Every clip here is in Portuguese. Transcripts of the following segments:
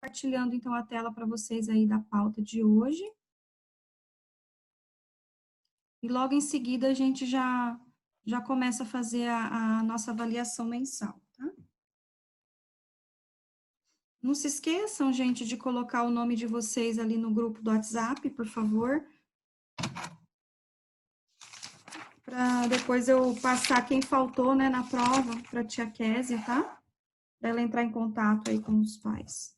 Compartilhando, então, a tela para vocês aí da pauta de hoje. E logo em seguida a gente já começa a fazer a nossa avaliação mensal, tá? Não se esqueçam, gente, de colocar o nome de vocês ali no grupo do WhatsApp, por favor. Para depois eu passar quem faltou, né, na prova para a tia Késia, tá? Para ela entrar em contato aí com os pais.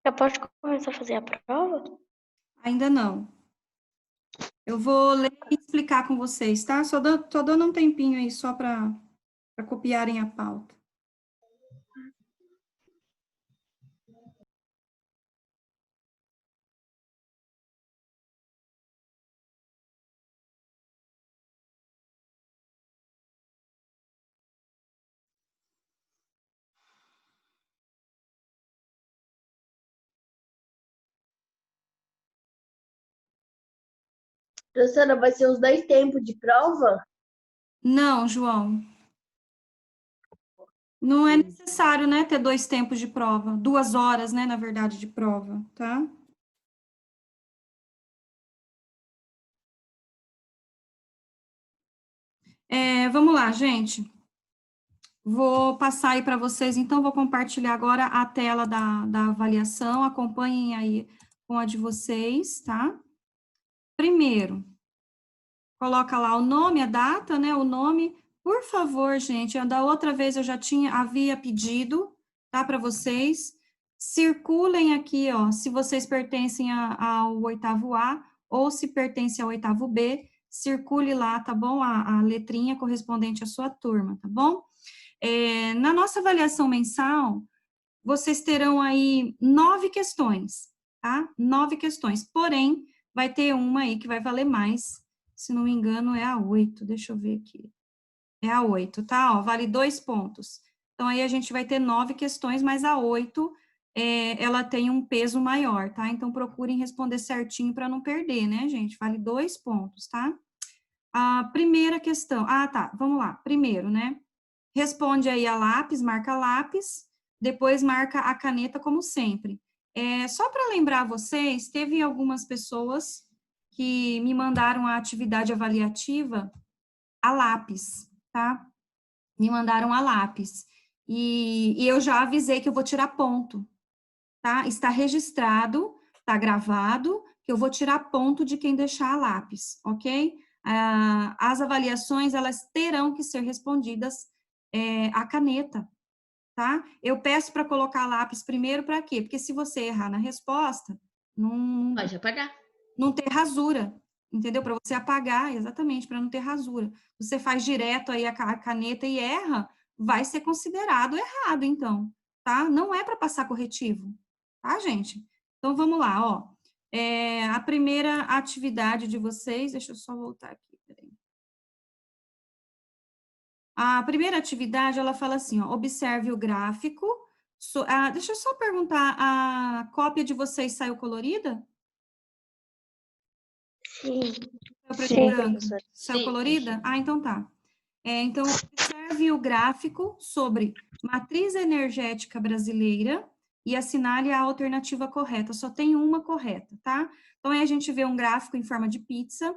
Já pode começar a fazer a prova? Ainda não. Eu vou ler e explicar com vocês, tá? Tô dando um tempinho aí só para copiarem a pauta. Professora, vai ser os 2 tempos de prova? Não, João. Não é necessário, né, ter 2 tempos de prova. 2 horas, né, na verdade, de prova, tá? Vamos lá, gente. Vou passar aí para vocês, então, vou compartilhar agora a tela da avaliação. Acompanhem aí com a de vocês, tá? Primeiro, coloca lá o nome, a data, né, o nome. Por favor, gente, da outra vez eu já havia pedido, tá, para vocês. Circulem aqui, ó, se vocês pertencem ao 8º A ou se pertencem ao 8º B, circule lá, tá bom? A letrinha correspondente à sua turma, tá bom? Na nossa avaliação mensal, vocês terão aí 9 questões. tá? 9 questões, porém, vai ter uma aí que vai valer mais, se não me engano é a 8, deixa eu ver aqui. É a 8, tá? Ó, vale 2 pontos. Então, aí a gente vai ter 9 questões, mas a 8, ela tem um peso maior, tá? Então, procurem responder certinho para não perder, né, gente? Vale 2 pontos, tá? A primeira questão, tá, vamos lá. Primeiro, né? Responde aí a lápis, marca lápis, depois marca a caneta, como sempre. Só para lembrar vocês, teve algumas pessoas que me mandaram a atividade avaliativa a lápis, tá? Me mandaram a lápis. E eu já avisei que eu vou tirar ponto, tá? Está registrado, está gravado, que eu vou tirar ponto de quem deixar a lápis, ok? As avaliações, elas terão que ser respondidas à caneta, tá? Eu peço para colocar lápis primeiro, para quê? Porque se você errar na resposta, Pode apagar. não ter rasura, entendeu? Para você apagar, exatamente, para não ter rasura. Você faz direto aí a caneta e erra, vai ser considerado errado, então, tá? Não é para passar corretivo, tá, gente? Então, vamos lá, ó. A primeira atividade de vocês, deixa eu só voltar aqui, peraí. A primeira atividade, ela fala assim, ó, observe o gráfico. Deixa eu só perguntar, a cópia de vocês saiu colorida? Sim. Saiu preto e Sim, branco? professora. Saiu Sim. colorida? Então tá. Então, observe o gráfico sobre matriz energética brasileira e assinale a alternativa correta. Só tem uma correta, tá? Então, aí a gente vê um gráfico em forma de pizza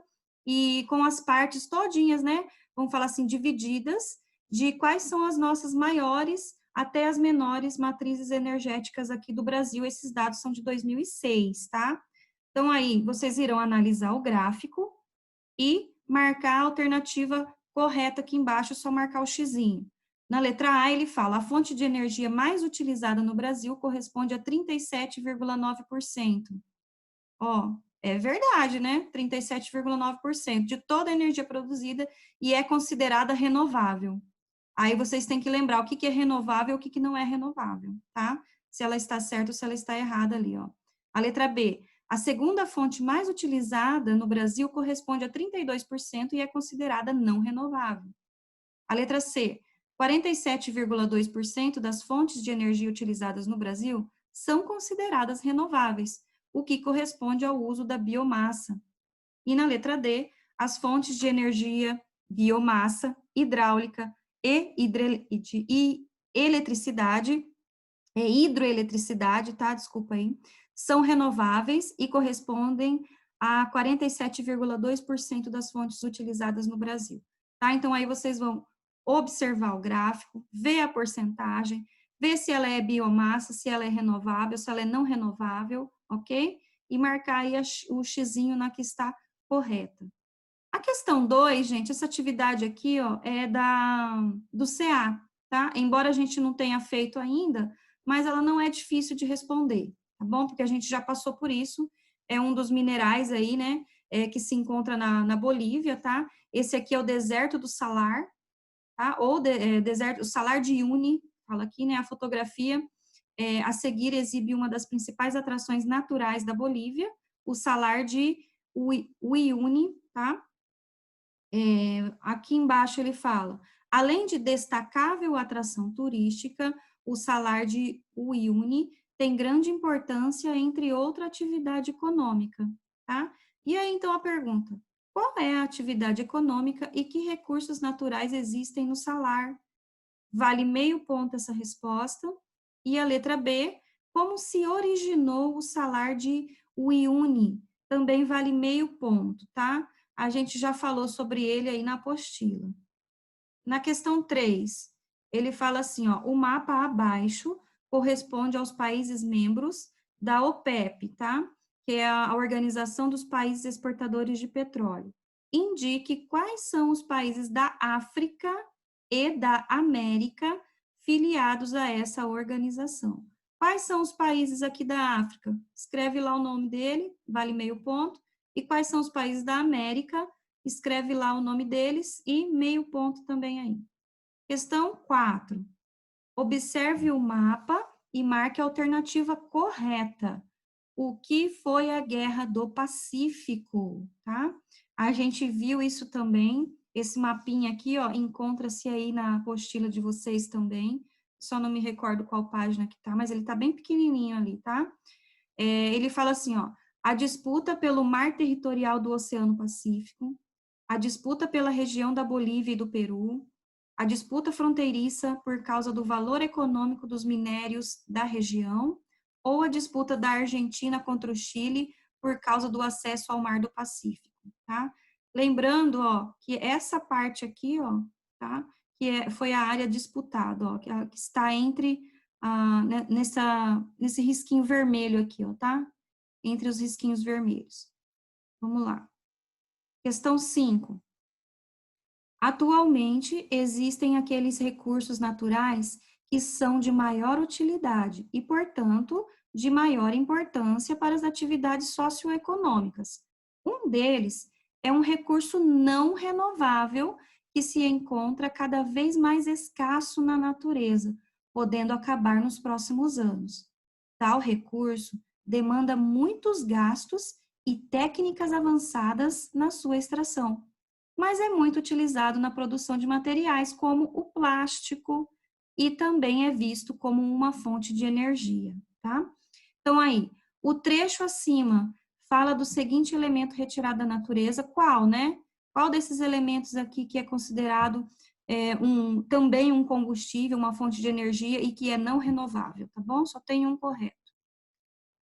e com as partes todinhas, né? Vamos falar assim, divididas, de quais são as nossas maiores até as menores matrizes energéticas aqui do Brasil. Esses dados são de 2006, tá? Então, aí, vocês irão analisar o gráfico e marcar a alternativa correta aqui embaixo, é só marcar o xizinho. Na letra A, ele fala, a fonte de energia mais utilizada no Brasil corresponde a 37,9%. Ó, é verdade, né? 37,9% de toda a energia produzida e é considerada renovável. Aí vocês têm que lembrar o que é renovável e o que não é renovável, tá? Se ela está certa ou se ela está errada ali, ó. A letra B, a segunda fonte mais utilizada no Brasil corresponde a 32% e é considerada não renovável. A letra C, 47,2% das fontes de energia utilizadas no Brasil são consideradas renováveis, o que corresponde ao uso da biomassa. E na letra D, as fontes de energia, biomassa, hidráulica e eletricidade, hidroeletricidade, tá? Desculpa aí, são renováveis e correspondem a 47,2% das fontes utilizadas no Brasil, tá? Então, aí vocês vão observar o gráfico, ver a porcentagem, ver se ela é biomassa, se ela é renovável, se ela é não renovável, ok? E marcar aí o xizinho na que está correta. A questão 2, gente, essa atividade aqui, ó, é do CA, tá? Embora a gente não tenha feito ainda, mas ela não é difícil de responder, tá bom? Porque a gente já passou por isso, é um dos minerais aí, né, que se encontra na Bolívia, tá? Esse aqui é o deserto do Salar, tá? Ou deserto, o Salar de Uyuni, fala aqui, né, a fotografia a seguir exibe uma das principais atrações naturais da Bolívia, o Salar de Uyuni, tá? Aqui embaixo ele fala, além de destacável atração turística, o Salar de Uyuni tem grande importância entre outra atividade econômica, tá? E aí, então, a pergunta, qual é a atividade econômica e que recursos naturais existem no salar? Vale meio ponto essa resposta. E a letra B, como se originou o salar de Uyuni? Também vale meio ponto, tá? A gente já falou sobre ele aí na apostila. Na questão 3, ele fala assim, ó, o mapa abaixo corresponde aos países membros da OPEP, tá? Que é a Organização dos Países Exportadores de Petróleo. Indique quais são os países da África e da América filiados a essa organização. Quais são os países aqui da África? Escreve lá o nome dele, vale meio ponto. E quais são os países da América? Escreve lá o nome deles e meio ponto também aí. Questão 4. Observe o mapa e marque a alternativa correta. o que foi a Guerra do Pacífico, tá? A gente viu isso também, esse mapinha aqui, ó, encontra-se aí na apostila de vocês também, só não me recordo qual página que tá, mas ele tá bem pequenininho ali, tá? Ele fala assim, ó, a disputa pelo mar territorial do Oceano Pacífico, a disputa pela região da Bolívia e do Peru, a disputa fronteiriça por causa do valor econômico dos minérios da região, ou a disputa da Argentina contra o Chile por causa do acesso ao Mar do Pacífico, tá? Lembrando, ó, que essa parte aqui, ó, tá? Foi a área disputada, ó, que está entre, nesse risquinho vermelho aqui, ó, tá? Entre os risquinhos vermelhos. Vamos lá. Questão 5. Atualmente, existem aqueles recursos naturais que são de maior utilidade e, portanto, de maior importância para as atividades socioeconômicas. Um deles é um recurso não renovável que se encontra cada vez mais escasso na natureza, podendo acabar nos próximos anos. Tal recurso demanda muitos gastos e técnicas avançadas na sua extração, mas é muito utilizado na produção de materiais como o plástico e também é visto como uma fonte de energia, tá? Então, aí, o trecho acima fala do seguinte elemento retirado da natureza, qual, né? Qual desses elementos aqui que é considerado também um combustível, uma fonte de energia e que é não renovável, tá bom? Só tem um correto.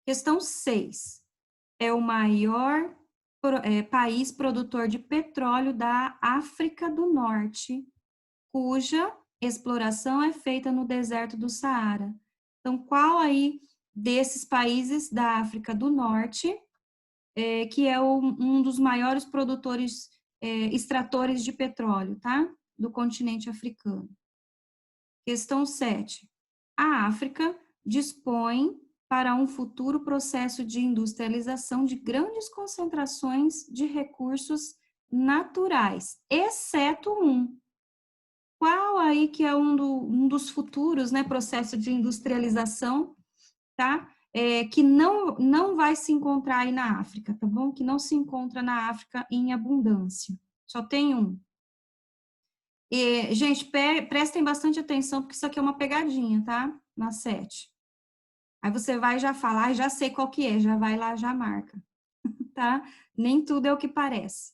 Questão 6. É o maior país produtor de petróleo da África do Norte, cuja exploração é feita no deserto do Saara. Então, qual aí desses países da África do Norte, que é um dos maiores produtores, extratores de petróleo, tá? Do continente africano. Questão 7. A África dispõe para um futuro processo de industrialização de grandes concentrações de recursos naturais, exceto um. Qual aí que é um dos futuros, né, processos de industrialização, tá? Que não vai se encontrar aí na África, tá bom? Que não se encontra na África em abundância. Só tem um. Gente, prestem bastante atenção, porque isso aqui é uma pegadinha, tá? Na 7. Aí você vai já falar, já sei qual que é, já vai lá, já marca, tá? Nem tudo é o que parece.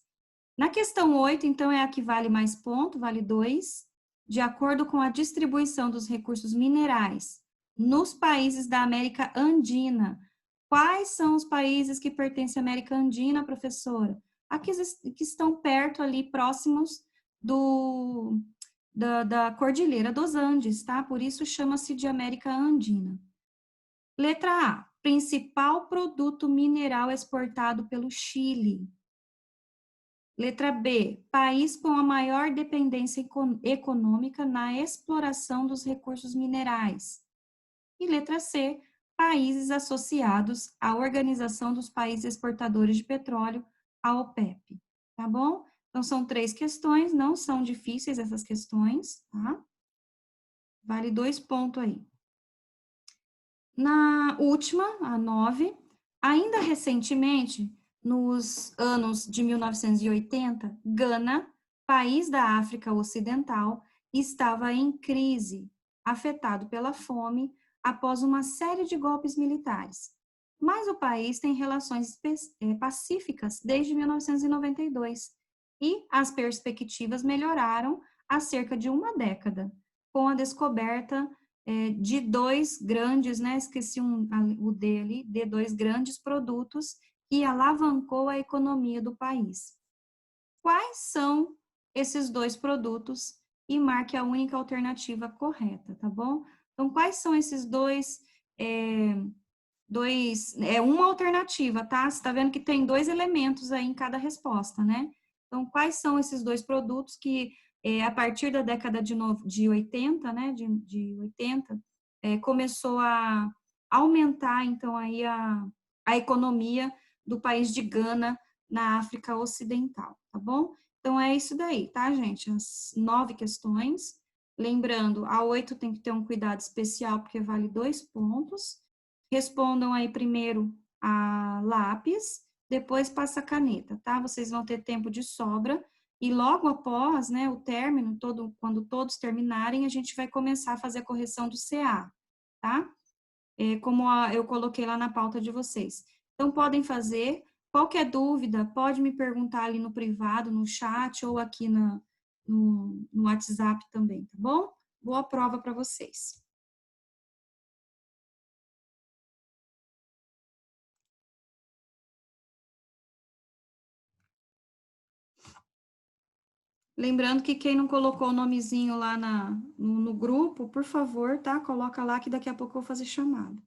Na questão 8, então, é a que vale mais ponto, vale 2, de acordo com a distribuição dos recursos minerais nos países da América Andina. Quais são os países que pertencem à América Andina, professora? Aqueles que estão perto ali, próximos da Cordilheira dos Andes, tá? Por isso chama-se de América Andina. Letra A, principal produto mineral exportado pelo Chile. Letra B, país com a maior dependência econômica na exploração dos recursos minerais. E letra C, países associados à Organização dos Países Exportadores de Petróleo, a OPEP. Tá bom? Então, são 3 questões, não são difíceis essas questões, tá? Vale 2 pontos aí. Na última, a 9, ainda recentemente, nos anos de 1980, Gana, país da África Ocidental, estava em crise, afetado pela fome após uma série de golpes militares. Mas o país tem relações pacíficas desde 1992 e as perspectivas melhoraram há cerca de uma década, com a descoberta de 2 grandes, né, esqueci o D ali, de 2 grandes produtos que alavancou a economia do país. Quais são esses 2 produtos? E marque a única alternativa correta, tá bom? Então, quais são esses uma alternativa, tá? Você tá vendo que tem 2 elementos aí em cada resposta, né? Então, quais são esses 2 produtos que a partir da década de 80, né, de 80, começou a aumentar, então, aí a economia do país de Gana, na África Ocidental, tá bom? Então, é isso daí, tá, gente? As 9 questões. Lembrando, a 8 tem que ter um cuidado especial, porque vale 2 pontos. Respondam aí primeiro a lápis, depois passa a caneta, tá? Vocês vão ter tempo de sobra e logo após, né, o término, quando todos terminarem, a gente vai começar a fazer a correção do CA, tá? Como eu coloquei lá na pauta de vocês. Então, podem fazer. Qualquer dúvida, pode me perguntar ali no privado, no chat ou aqui no WhatsApp também, tá bom? Boa prova para vocês. Lembrando que quem não colocou o nomezinho lá no grupo, por favor, tá? Coloca lá que daqui a pouco eu vou fazer chamada.